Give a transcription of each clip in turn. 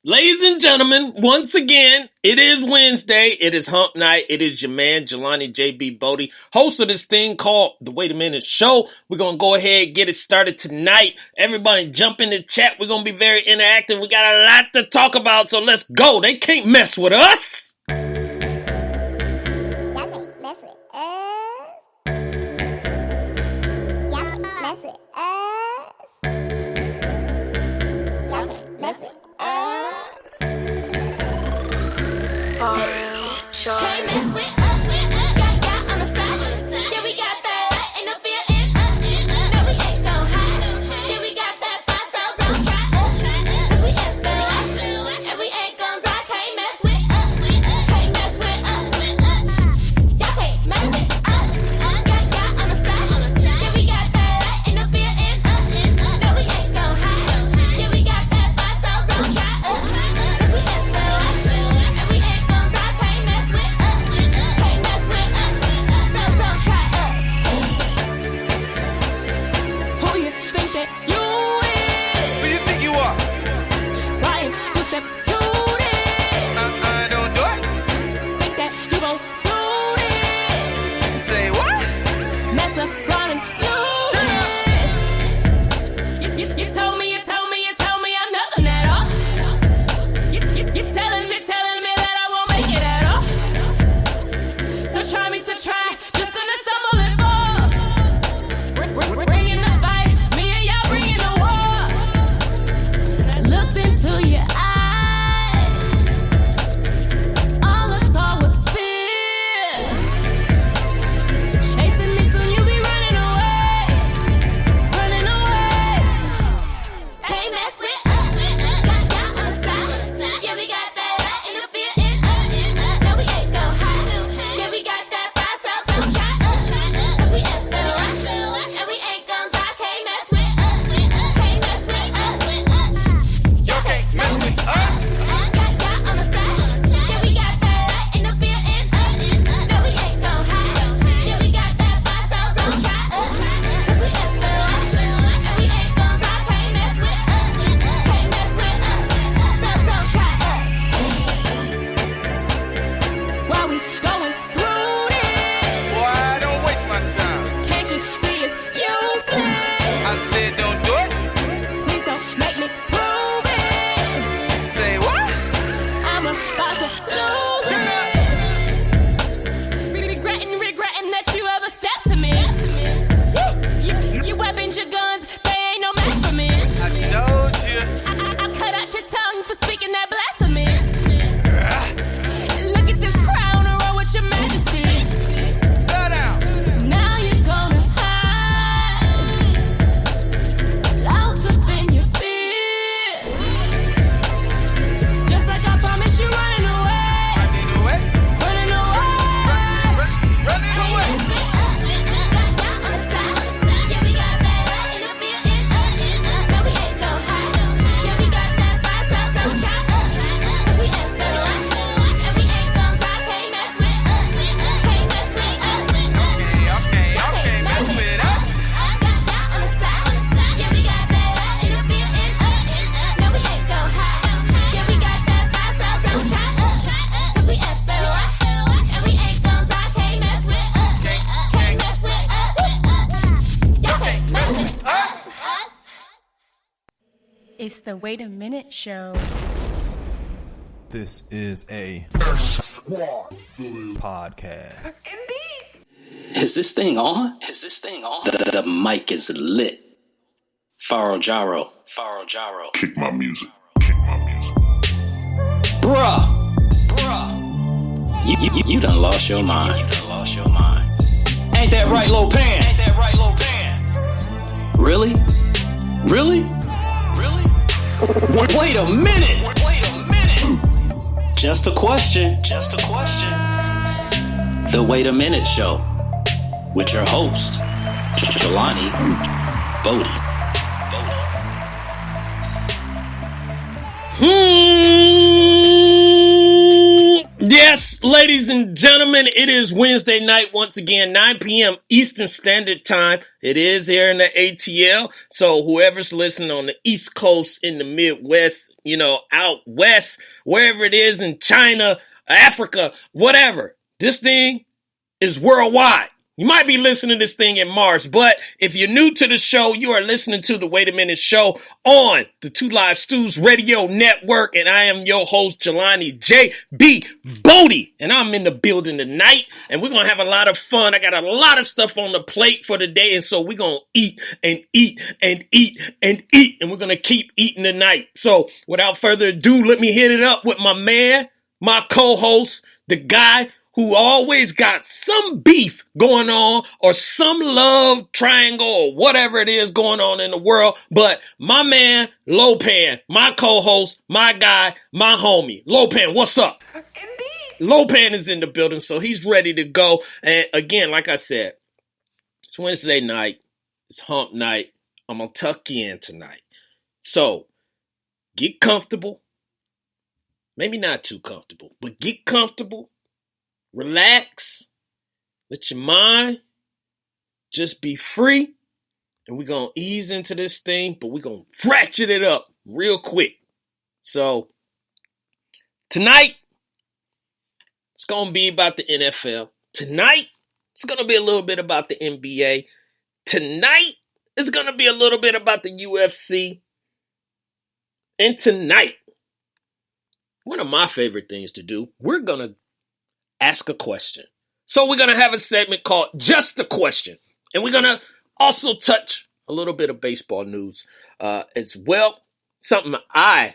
Ladies and gentlemen, once again, it is Wednesday. It is hump night. It is your man, Jelani JB Bodie, host of this thing called The Wait a Minute Show. We're going to go ahead and get it started tonight. Everybody jump in the chat. We're going to be very interactive. We got a lot to talk about, so let's go. They can't mess with us. Y'all can't mess with us. Y'all can't mess with us. Y'all can't mess with us. Can't mess with us. Got on the side. Yeah, we got that in the building. No, we ain't gon' hide. Yeah, we got that fire, so don't try us. 'Cause we SBL, and we ain't gon' die. Can't mess with us. Can't mess with us. Y'all can't mess with us. Got on the side. Yeah, we got that in the building. No, we ain't gon' hide. Yeah, we got that fire, so don't try us. 'Cause we SBL, and we ain't gon' die. Can't mess with us. Can't mess with us. So don't try us. Who you think that you is? Who you think you are? Trying to step to this. Don't do it. Think that you gon' do this. Say what? Mess around and lose it. You told me I'm nothing at all. You telling me that I won't make it at all. So try, just gonna stumble and fall. We're bringing the fight, me and y'all bringing the war. And I looked into your eyes, all I saw was fear. Chasing me soon, you be running away. Can't mess with us. Got on the side. Yeah, we got that in the building. No, we ain't gon' hide. Yeah, we got that fire, so don't try us. 'Cause we SBL, and we ain't gon' die. Can't mess with us. Can't mess with us. Y'all can't mess with us. Got on the side. Yeah, we got that in the building. No, we ain't gon' hide. Yeah, we got that fire, so don't try us. 'Cause we SBL, and we ain't gon' die. Can't mess with us. Can't mess with us. So don't try us. While we going through this, Boy, don't waste my time. can't you see it's useless? I said don't do it. Please don't make me prove it. Say what? I'm about to lose it. Regretting that you ever stepped to me. Your weapons, your guns, they ain't no match for me. I told you. I cut out your tongue for speaking that blasphemy. Look at this crown, roll with your majesty. Shut down. Now you're gonna hide, lost up in your fear. Just like I promised you, running away. Running away. Running away. Running away. Got on the side. Yeah, we got that in the building. No, we ain't gon' hide. Yeah, we got that fire, so don't try us. 'Cause we SBL, and we ain't gon' die. Can't mess with us. Can't mess with us. Okay. Mess with us. Got on the side. Yeah, we got that in the building. No, we ain't gon' hide. Yeah, we got that fire, so don't try us. 'Cause we SBL, and we ain't gon' die. Can't mess with us. Can't mess with us. Y'all can't mess with us. It's the Wait a Minute Show. This is a podcast. Is this thing on? The mic is lit. Faro Jaro. Kick my music. Bruh. You done lost your mind. Ain't that right, Lil Pan? Really? Wait a minute. Just a question. The Wait a Minute Show with your host, Jelani Bodie. Yes, ladies and gentlemen, it is Wednesday night once again, 9 p.m. Eastern Standard Time. It is here in the ATL. So whoever's listening on the East Coast, in the Midwest, out west, wherever it is in China, Africa, whatever, this thing is worldwide. You might be listening to this thing in March, but if you're new to the show, you are listening to the Wait a Minute Show on the Two Live Stews Radio Network, and I am your host, Jelani J.B. Bodie, and I'm in the building tonight, and we're going to have a lot of fun. I got a lot of stuff on the plate for the day, and so we're going to eat and eat and eat and eat, and we're going to keep eating tonight. So without further ado, let me hit it up with my man, my co-host, the guy who always got some beef going on or some love triangle or whatever it is going on in the world. But my man, Lopan, my co-host, my guy, my homie. Lopan, what's up? Lopan is in the building, so he's ready to go. And again, like I said, it's Wednesday night. It's hump night. I'm going to tuck you in tonight. So get comfortable. Maybe not too comfortable, but get comfortable. Relax, let your mind just be free, and we're going to ease into this thing, but we're going to ratchet it up real quick. So, tonight, it's going to be about the NFL. Tonight, it's going to be a little bit about the NBA. Tonight, it's going to be a little bit about the UFC. And tonight, one of my favorite things to do, we're going to ask a question. So we're going to have a segment called Just a Question. And we're going to also touch a little bit of baseball news as well. Something I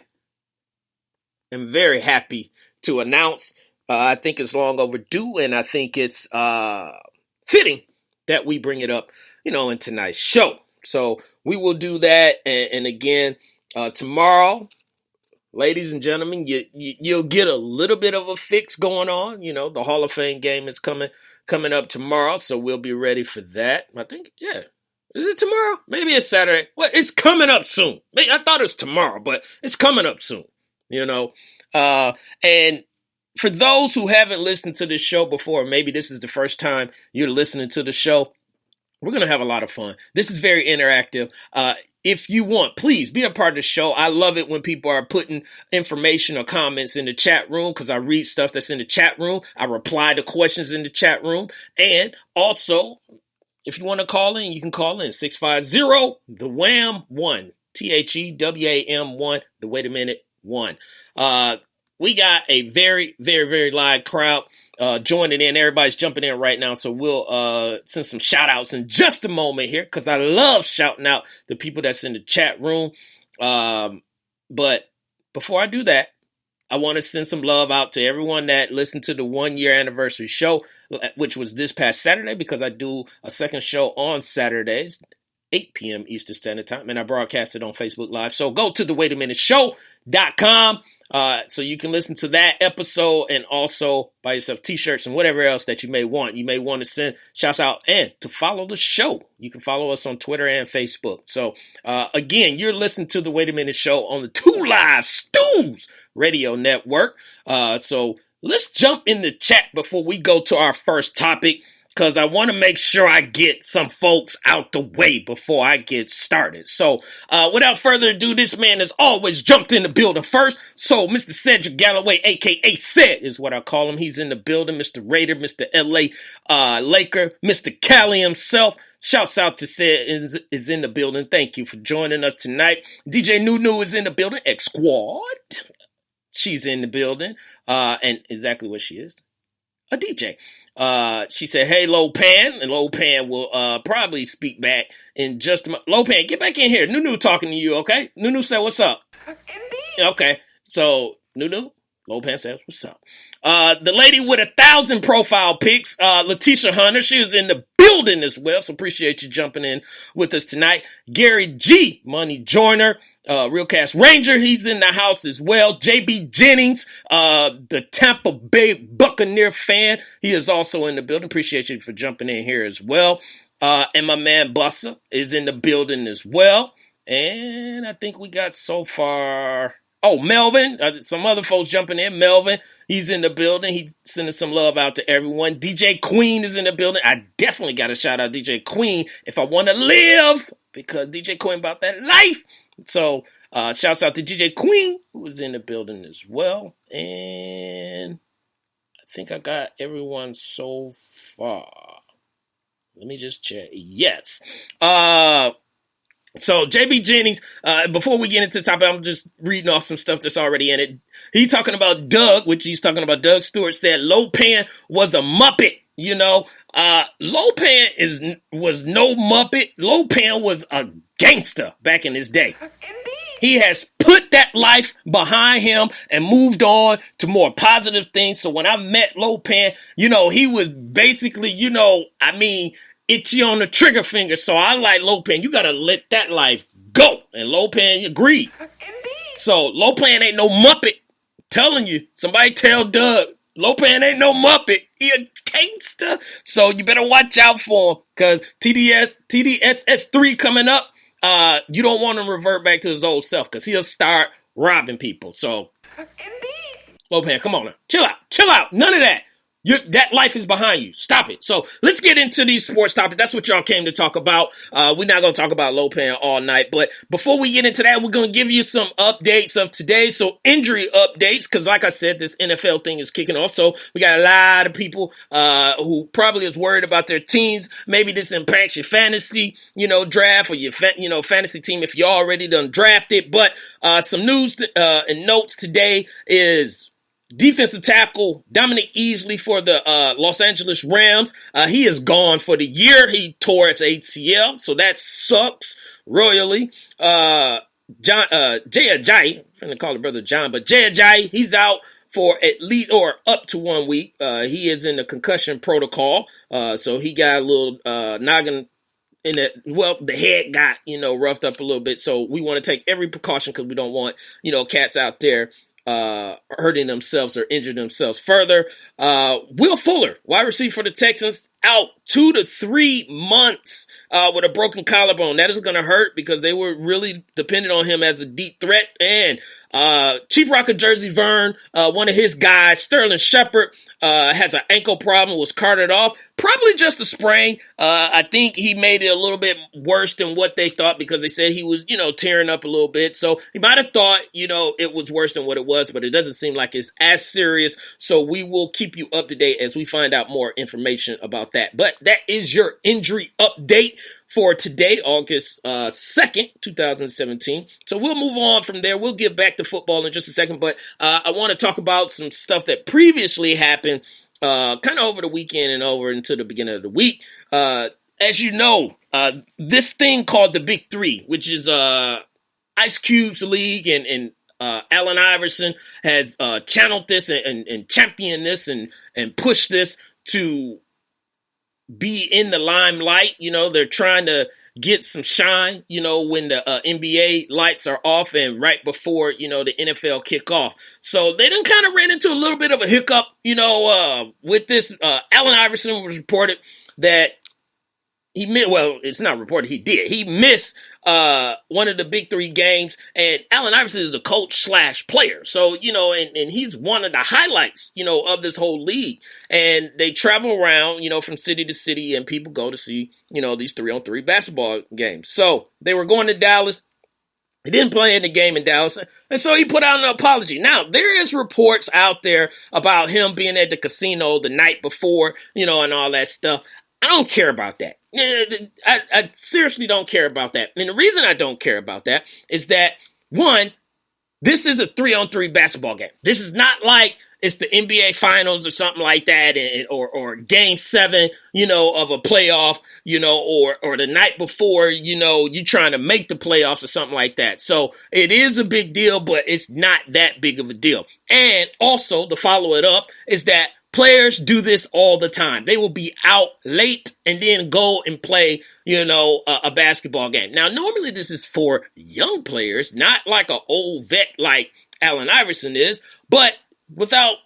am very happy to announce. I think it's long overdue, and I think it's fitting that we bring it up, in tonight's show. So we will do that. And again, tomorrow, ladies and gentlemen, you'll get a little bit of a fix going on. The Hall of Fame game is coming up tomorrow, so we'll be ready for that. I think, yeah. Is it tomorrow? Maybe it's Saturday. Well, it's coming up soon. I thought it was tomorrow, but it's coming up soon, And for those who haven't listened to this show before, maybe this is the first time you're listening to the show, we're going to have a lot of fun. This is very interactive. If you want, please be a part of the show. I love it when people are putting information or comments in the chat room because I read stuff that's in the chat room. I reply to questions in the chat room. And also, if you want to call in, you can call in 650 the WHAM 1 THEWAM 1 the Wait a Minute 1. We got a very, very, very live crowd joining in. Everybody's jumping in right now. So we'll send some shout outs in just a moment here because I love shouting out the people that's in the chat room. But before I do that, I want to send some love out to everyone that listened to the 1 year anniversary show, which was this past Saturday, because I do a second show on Saturdays, 8 p.m. Eastern Standard Time, and I broadcast it on Facebook Live. So go to the waitaminuteshow.com so you can listen to that episode and also buy yourself t-shirts and whatever else that you may want. You may want to send shouts out and to follow the show. You can follow us on Twitter and Facebook. So again, you're listening to the Wait a Minute Show on the Two Live Stews Radio Network. So let's jump in the chat before we go to our first topic, because I want to make sure I get some folks out the way before I get started. So, without further ado, this man has always jumped in the building first. So, Mr. Cedric Galloway, a.k.a. Ced, is what I call him. He's in the building. Mr. Raider, Mr. L.A. Laker, Mr. Cali himself. Shouts out to Ced is in the building. Thank you for joining us tonight. DJ Nunu is in the building. X-Squad. She's in the building. And exactly what she is. A DJ. She said, hey, Lopan, and Lopan will probably speak back in just a moment. Lopan, get back in here. Nunu talking to you, okay? Nunu said, what's up? Indeed. Okay, so Nunu, Lopan says, what's up? The lady with 1,000 profile pics, Letitia Hunter, she was in the building as well, so appreciate you jumping in with us tonight. Gary G, Money Joyner, Realcast Ranger, he's in the house as well. JB Jennings, the Tampa Bay Buccaneer fan, he is also in the building. Appreciate you for jumping in here as well. And my man Bussa is in the building as well. And I think we got so far Oh, Melvin, some other folks jumping in. Melvin, he's in the building. He's sending some love out to everyone. DJ Queen is in the building. I definitely got to shout out DJ Queen if I want to live, because DJ Queen about that life. So, shouts out to DJ Queen, who is in the building as well. And I think I got everyone so far. Let me just check. Yes. So JB Jennings, before we get into the topic, I'm just reading off some stuff that's already in it. He's talking about Doug, which he's talking about Doug Stewart said Lopan was a Muppet. You know, Lopan was no Muppet. Lopan was a gangster back in his day. He has put that life behind him and moved on to more positive things. So when I met Lopan, you know, he was basically, you know, I mean, itchy on the trigger finger. So I like Lopan. You got to let that life go. And Lopan agreed. So Lopan ain't no Muppet. Telling you, somebody tell Doug, Lopan ain't no Muppet. He a gangster. So you better watch out for him, because TDSS3 coming up. You don't want him to revert back to his old self, because he'll start robbing people. So, Lopan, come on now. Chill out. None of that. That life is behind you. Stop it. So let's get into these sports topics. That's what y'all came to talk about. We're not going to talk about Lopan all night, but before we get into that, we're going to give you some updates of today. So injury updates, because like I said, this NFL thing is kicking off. So we got a lot of people who probably is worried about their teams. Maybe this impacts your fantasy, draft, or your fantasy team if you already done drafted. But some news and notes today is defensive tackle Dominic Easley for the Los Angeles Rams. He is gone for the year. He tore his ACL, so that sucks royally. Jay Ajayi, I'm going to call it Brother John, but Jay Ajayi, he's out for at least or up to 1 week. He is in the concussion protocol, so he got a little noggin in it. Well, the head got, roughed up a little bit, so we want to take every precaution because we don't want, cats out there hurting themselves or injuring themselves further. Will Fuller, wide receiver for the Texans, out 2 to 3 months with a broken collarbone. That is going to hurt because they were really dependent on him as a deep threat. And Chief Rocker Jersey Vern, one of his guys, Sterling Shepard, has an ankle problem, was carted off. Probably just a sprain. I think he made it a little bit worse than what they thought because they said he was, tearing up a little bit. So he might have thought, it was worse than what it was, but it doesn't seem like it's as serious. So we will keep you up to date as we find out more information about that. But that is your injury update for today, August 2nd, 2017. So we'll move on from there. We'll get back to football in just a second, but I want to talk about some stuff that previously happened kind of over the weekend and over into the beginning of the week. As you know, this thing called the Big Three, which is Ice Cube's league, and Allen Iverson has channeled this and championed this and pushed this to be in the limelight. They're trying to get some shine, when the NBA lights are off and right before, the NFL kick off. So they done kind of ran into a little bit of a hiccup, with this. Allen Iverson was reported that he missed, well, it's not reported, he did. He missed one of the Big Three games, and Allen Iverson is a coach /player. So, and he's one of the highlights, of this whole league. And they travel around, from city to city, and people go to see, these 3-on-3 basketball games. So they were going to Dallas. He didn't play in the game in Dallas, and so he put out an apology. Now, there is reports out there about him being at the casino the night before, and all that stuff. I don't care about that. I seriously don't care about that. And the reason I don't care about that is that, one, this is a 3-on-3 basketball game. This is not like it's the NBA Finals or something like that, or Game 7, of a playoff, or the night before, you trying to make the playoffs or something like that. So it is a big deal, but it's not that big of a deal. And also, to follow it up, is that players do this all the time. They will be out late and then go and play, a basketball game. Now, normally this is for young players, not like an old vet like Allen Iverson is, but without,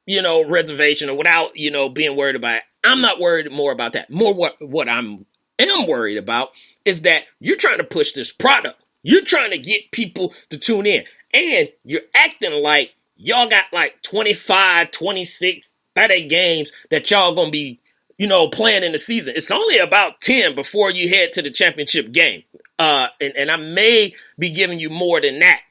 reservation or without, being worried about it. I'm not worried more about that. More what I am worried about is that you're trying to push this product. You're trying to get people to tune in. And you're acting like y'all got like 25, 26, 30 games that y'all going to be, playing in the season. It's only about 10 before you head to the championship game. And I may be giving you more than that.